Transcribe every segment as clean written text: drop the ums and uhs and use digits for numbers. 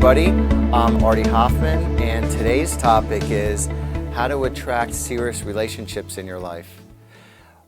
everybody. I'm Artie Hoffman, and today's topic is how to attract serious relationships in your life.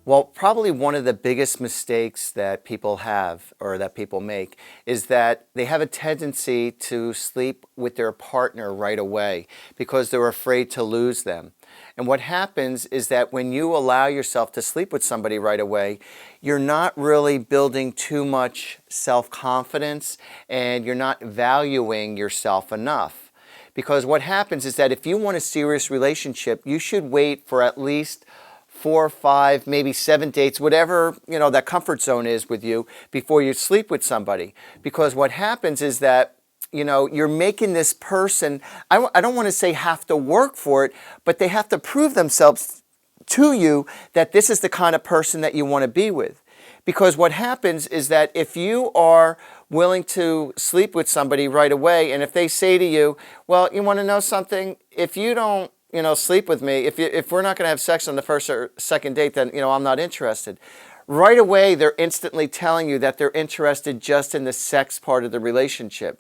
Well, probably one of the biggest mistakes that people have or that people make is that they have a tendency to sleep with their partner right away because they're afraid to lose them. And what happens is that when you allow yourself to sleep with somebody right away, you're not really building too much self-confidence and you're not valuing yourself enough. Because what happens is that if you want a serious relationship, you should wait for at least 4 or 5, maybe 7 dates, whatever, that comfort zone is with you before you sleep with somebody. Because what happens is that, you're making this person, I don't want to say have to work for it, but they have to prove themselves to you that this is the kind of person that you want to be with. Because what happens is that if you are willing to sleep with somebody right away, and if they say to you, well, you want to know something? If you don't, sleep with me, if we're not going to have sex on the first or second date, then, I'm not interested. Right away, they're instantly telling you that they're interested just in the sex part of the relationship.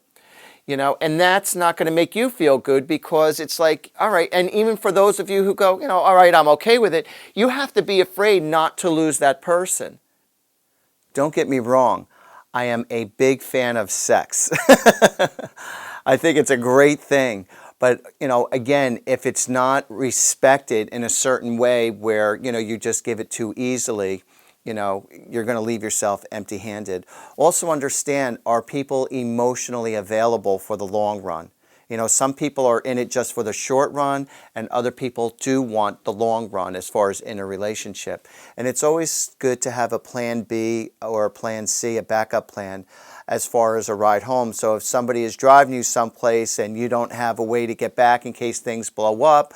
And that's not going to make you feel good because it's like, all right, and even for those of you who go, all right, I'm okay with it, you have to be afraid not to lose that person. Don't get me wrong, I am a big fan of sex. I think it's a great thing. But, again, if it's not respected in a certain way where, you just give it too easily, you're going to leave yourself empty-handed. Also understand, are people emotionally available for the long run? Some people are in it just for the short run, and other people do want the long run as far as in a relationship. And it's always good to have a plan B or a plan C, a backup plan, as far as a ride home. So if somebody is driving you someplace and you don't have a way to get back in case things blow up,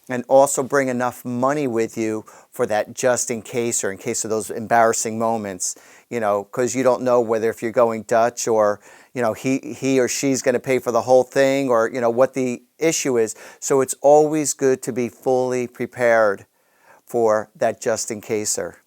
and also bring enough money with you for that just in case or in case of those embarrassing moments, because you don't know whether if you're going Dutch or, he or she's going to pay for the whole thing or, what the issue is. So it's always good to be fully prepared for that just in caser.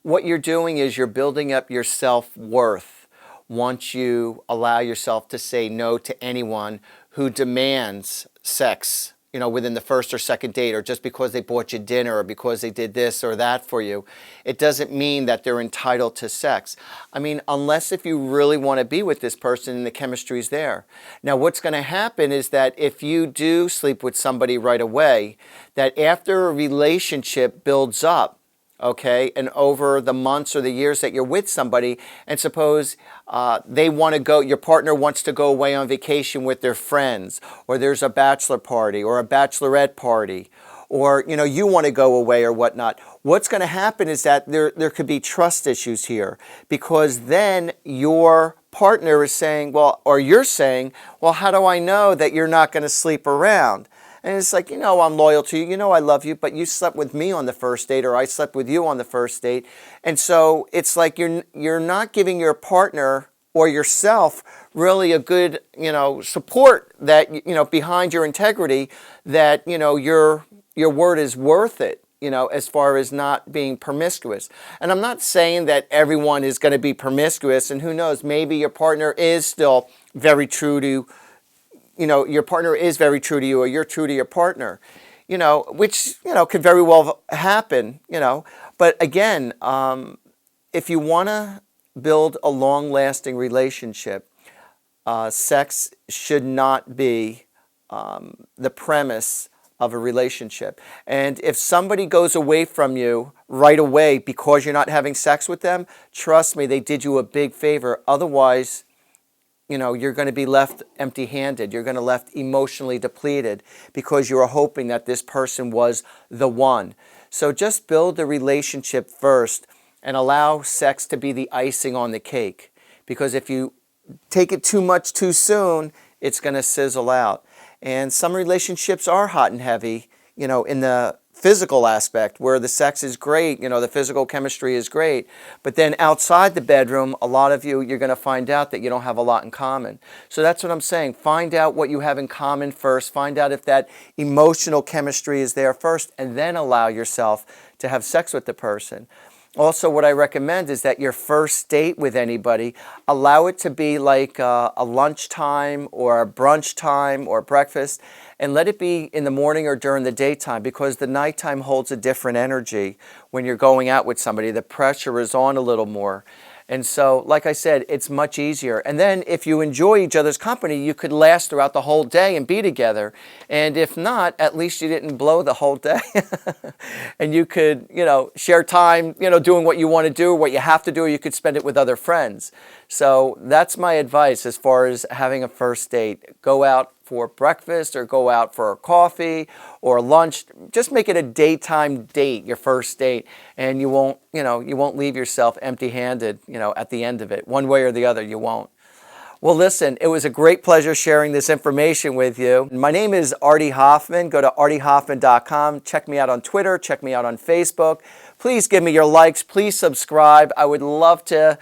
What you're doing is you're building up your self-worth once you allow yourself to say no to anyone who demands sex, within the first or second date, or just because they bought you dinner or because they did this or that for you. It doesn't mean that they're entitled to sex. I mean, unless if you really want to be with this person and the chemistry's there. Now, what's going to happen is that if you do sleep with somebody right away, that after a relationship builds up, okay, and over the months or the years that you're with somebody, and suppose they want to go, your partner wants to go away on vacation with their friends, or there's a bachelor party or a bachelorette party, or you want to go away or whatnot. What's going to happen is that there could be trust issues here, because then your partner is saying, well, or you're saying, well, how do I know that you're not going to sleep around? And it's like, I'm loyal to you, I love you, but you slept with me on the first date, or I slept with you on the first date. And so it's like you're not giving your partner or yourself really a good, support that, behind your integrity, that, your word is worth it, as far as not being promiscuous. And I'm not saying that everyone is going to be promiscuous, and who knows, maybe your partner is still very true to your partner is very true to you, or you're true to your partner, which, could very well happen, But again, if you want to build a long-lasting relationship, sex should not be the premise of a relationship. And if somebody goes away from you right away because you're not having sex with them, trust me, they did you a big favor. Otherwise, you're going to be left empty-handed. You're going to be left emotionally depleted because you were hoping that this person was the one. So just build the relationship first and allow sex to be the icing on the cake. Because if you take it too much too soon, it's going to sizzle out. And some relationships are hot and heavy, in the physical aspect where the sex is great, the physical chemistry is great. But then outside the bedroom, a lot of you're going to find out that you don't have a lot in common. So that's what I'm saying. Find out what you have in common first. Find out if that emotional chemistry is there first, and then allow yourself to have sex with the person. Also, what I recommend is that your first date with anybody, allow it to be like a lunchtime or a brunch time or breakfast, and let it be in the morning or during the daytime, because the nighttime holds a different energy when you're going out with somebody. The pressure is on a little more. And so, like I said, it's much easier. And then if you enjoy each other's company, you could last throughout the whole day and be together. And if not, at least you didn't blow the whole day. And you could, share time, doing what you want to do, what you have to do, or you could spend it with other friends. So that's my advice as far as having a first date. Go out for breakfast or go out for a coffee or lunch. Just make it a daytime date, your first date, and you won't leave yourself empty-handed, at the end of it. One way or the other, you won't. Well, listen, it was a great pleasure sharing this information with you. My name is Artie Hoffman. Go to artiehoffman.com. Check me out on Twitter. Check me out on Facebook. Please give me your likes. Please subscribe. I would love to,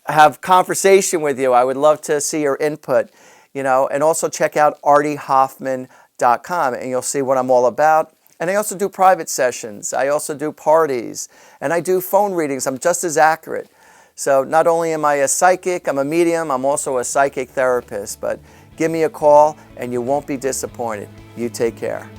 have conversation with you. I would love to see your input. And also check out artiehoffman.com, and you'll see what I'm all about. And I also do private sessions. I also do parties, and I do phone readings. I'm just as accurate. So not only am I a psychic, I'm a medium, I'm also a psychic therapist. But give me a call, and you won't be disappointed. You take care.